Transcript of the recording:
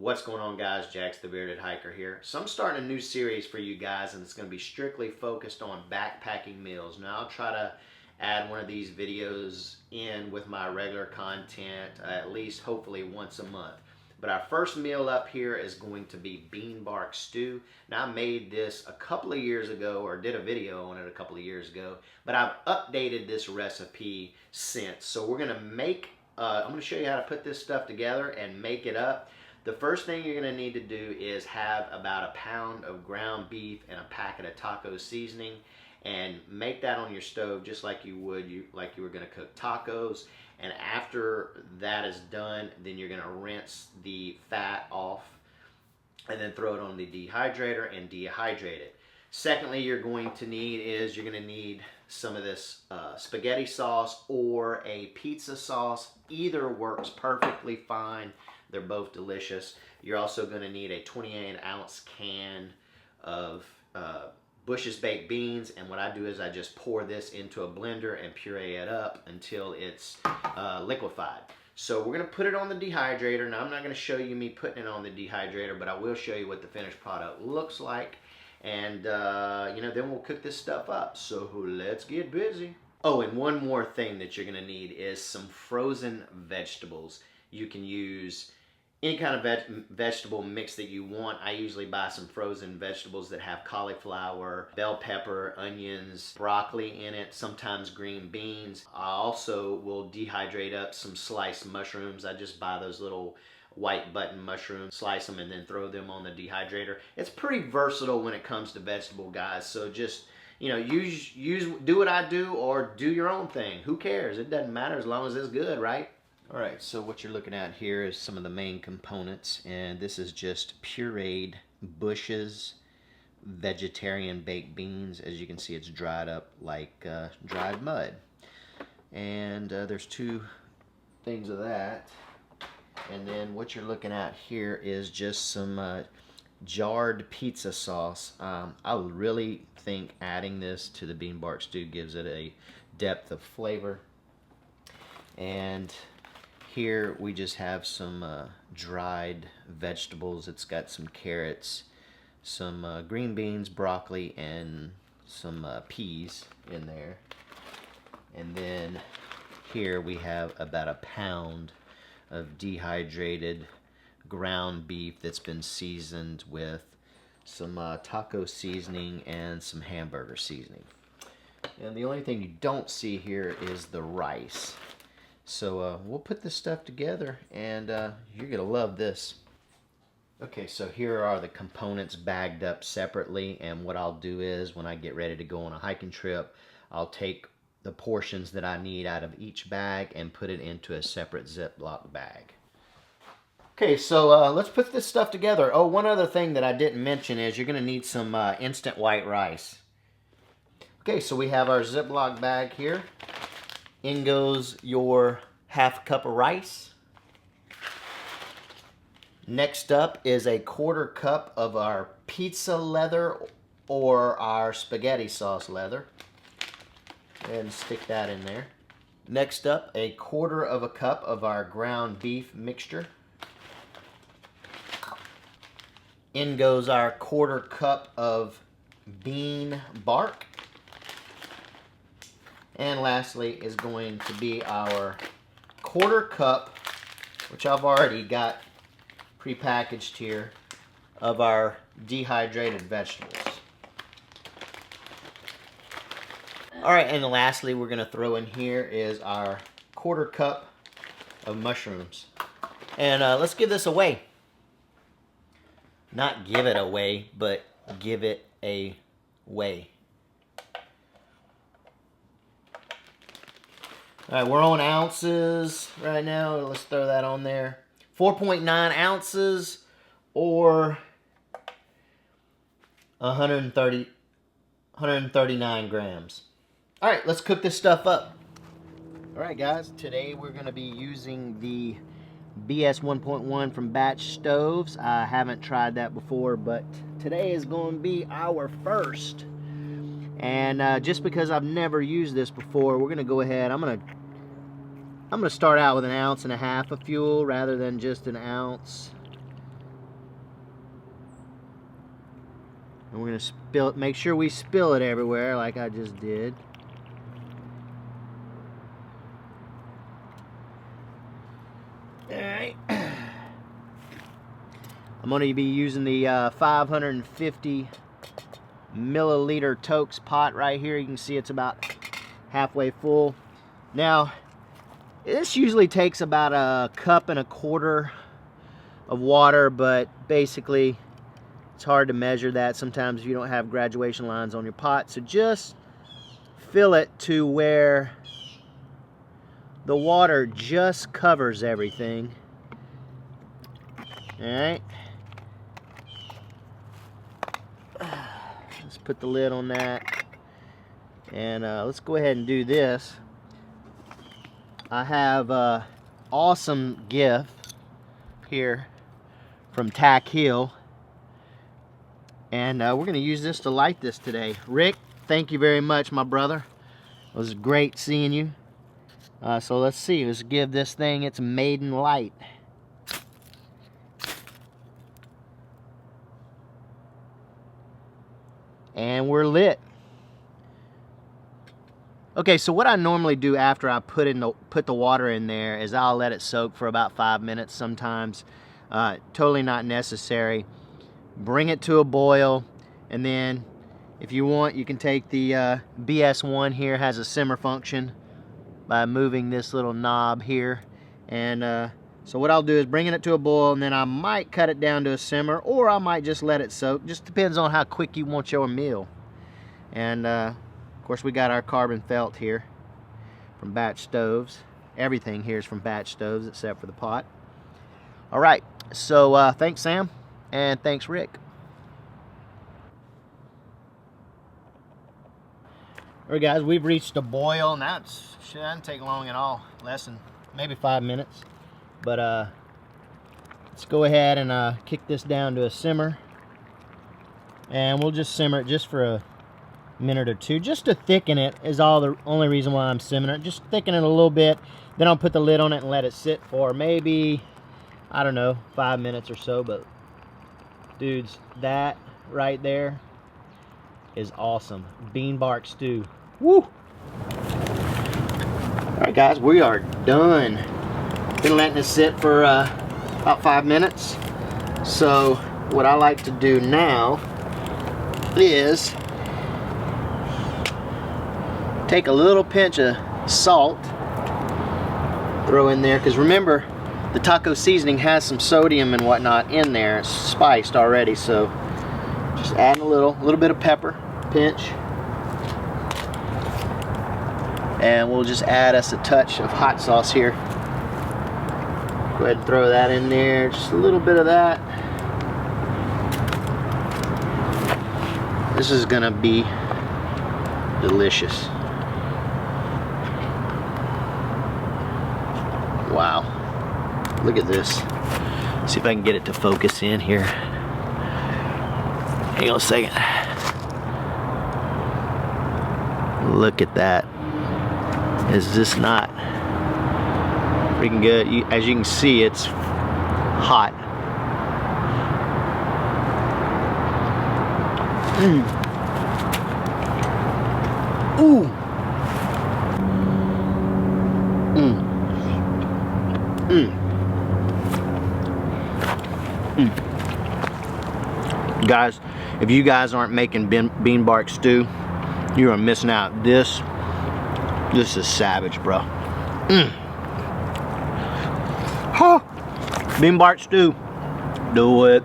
What's going on, guys? Jaxx the Bearded Hiker here. So I'm starting a new series for you guys, and it's going to be strictly focused on backpacking meals. Now I'll try to add one of these videos in with my regular content at least hopefully once a month. But our first meal up here is going to be bean bark stew. Now I made this a couple of years ago, or did a video on it a couple of years ago, but I've updated this recipe since. So we're going to make, I'm going to show you how to put this stuff together and make it up. The first thing you're going to need to do is have about a pound of ground beef and a packet of taco seasoning, and make that on your stove just like you would like you were going to cook tacos. And after that is done, then you're going to rinse the fat off and then throw it on the dehydrator and dehydrate it. Secondly, you're going to need some of this spaghetti sauce or a pizza sauce. Either works perfectly fine. They're both delicious. You're also going to need a 28-ounce can of Bush's baked beans, and what I do is I just pour this into a blender and puree it up until it's liquefied. So we're going to put it on the dehydrator. Now I'm not going to show you me putting it on the dehydrator, but I will show you what the finished product looks like, and then we'll cook this stuff up. So let's get busy. Oh, and one more thing that you're going to need is some frozen vegetables. You can use any kind of vegetable mix that you want. I usually buy some frozen vegetables that have cauliflower, bell pepper, onions, broccoli in it, sometimes green beans. I also will dehydrate up some sliced mushrooms. I just buy those little white button mushrooms, slice them, and then throw them on the dehydrator. It's pretty versatile when it comes to vegetable, guys. So just, do what I do or do your own thing. Who cares? It doesn't matter as long as it's good, right? Alright, so what you're looking at here is some of the main components, and this is just pureed Bush's vegetarian baked beans. As you can see, it's dried up like dried mud. And there's two things of that. And then what you're looking at here is just some jarred pizza sauce. I really think adding this to the bean bark stew gives it a depth of flavor. And here we just have some dried vegetables. It's got some carrots, some green beans, broccoli, and some peas in there. And then here we have about a pound of dehydrated ground beef that's been seasoned with some taco seasoning and some hamburger seasoning. And the only thing you don't see here is the rice. So we'll put this stuff together, and you're going to love this. Okay, so here are the components bagged up separately, and what I'll do is when I get ready to go on a hiking trip, I'll take the portions that I need out of each bag and put it into a separate Ziploc bag. Okay, so let's put this stuff together. Oh, one other thing that I didn't mention is you're going to need some instant white rice. Okay, so we have our Ziploc bag here. In goes your half cup of rice. Next up is a 1/4 cup of our pizza leather or our spaghetti sauce leather. And stick that in there. Next up, a 1/4 cup of our ground beef mixture. In goes our 1/4 cup of bean bark. And lastly is going to be our 1/4 cup, which I've already got prepackaged here, of our dehydrated vegetables. Alright, and lastly we're going to throw in here is our 1/4 cup of mushrooms. And let's give this away. Not give it away, but give it a way. Alright, we're on ounces right now. Let's throw that on there. 4.9 ounces or 139 grams. Alright, let's cook this stuff up. Alright guys, today we're going to be using the BS 1.1 from Batch Stoves. I haven't tried that before, but today is going to be our first. And just because I've never used this before, we're going to go ahead. I'm going to start out with 1.5 ounces of fuel rather than just 1 ounce. And we're gonna spill it, make sure we spill it everywhere like I just did. Alright. I'm gonna be using the 550 milliliter Tokes pot right here. You can see it's about halfway full. Now, this usually takes about a cup and a quarter of water, but basically it's hard to measure that sometimes if you don't have graduation lines on your pot. So just fill it to where the water just covers everything. Alright. Let's put the lid on that. And let's go ahead and do this. I have an awesome gift here from Tack Hill. And we're going to use this to light this today. Rick, thank you very much, my brother. It was great seeing you. So let's see. Let's give this thing its maiden light. And we're lit. Okay, so what I normally do after I put the water in there is I'll let it soak for about 5 minutes sometimes. Totally not necessary. Bring it to a boil, and then if you want, you can take the BS1 here, has a simmer function by moving this little knob here. And so what I'll do is bring it to a boil, and then I might cut it down to a simmer, or I might just let it soak. Just depends on how quick you want your meal. And of course, we got our carbon felt here from Batch Stoves. Everything here is from Batch Stoves except for the pot. All right, so thanks, Sam, and thanks, Rick. All right, guys, we've reached a boil. Now it shouldn't take long at all, less than maybe 5 minutes. But let's go ahead and kick this down to a simmer, and we'll just simmer it just for a minute or two, just to thicken it. Is the only reason why I'm simmering it. Just thicken it a little bit, then I'll put the lid on it and let it sit for maybe, I don't know, 5 minutes or so. But dudes, that right there is awesome. Bean bark stew. Woo! Alright guys, we are done. Been letting it sit for about 5 minutes. So what I like to do now is take a little pinch of salt, throw in there, because remember, the taco seasoning has some sodium and whatnot in there. It's spiced already, so just add a little bit of pepper, pinch, and we'll just add us a touch of hot sauce here. Go ahead and throw that in there, just a little bit of that. This is gonna be delicious. Wow, look at this. See if I can get it to focus in here. Hang on a second. Look at that. Is this not freaking good? As you can see, it's hot. Ooh. Guys, if you guys aren't making bean bark stew, you are missing out. This is savage, bro. Huh. Bean bark stew. Do it.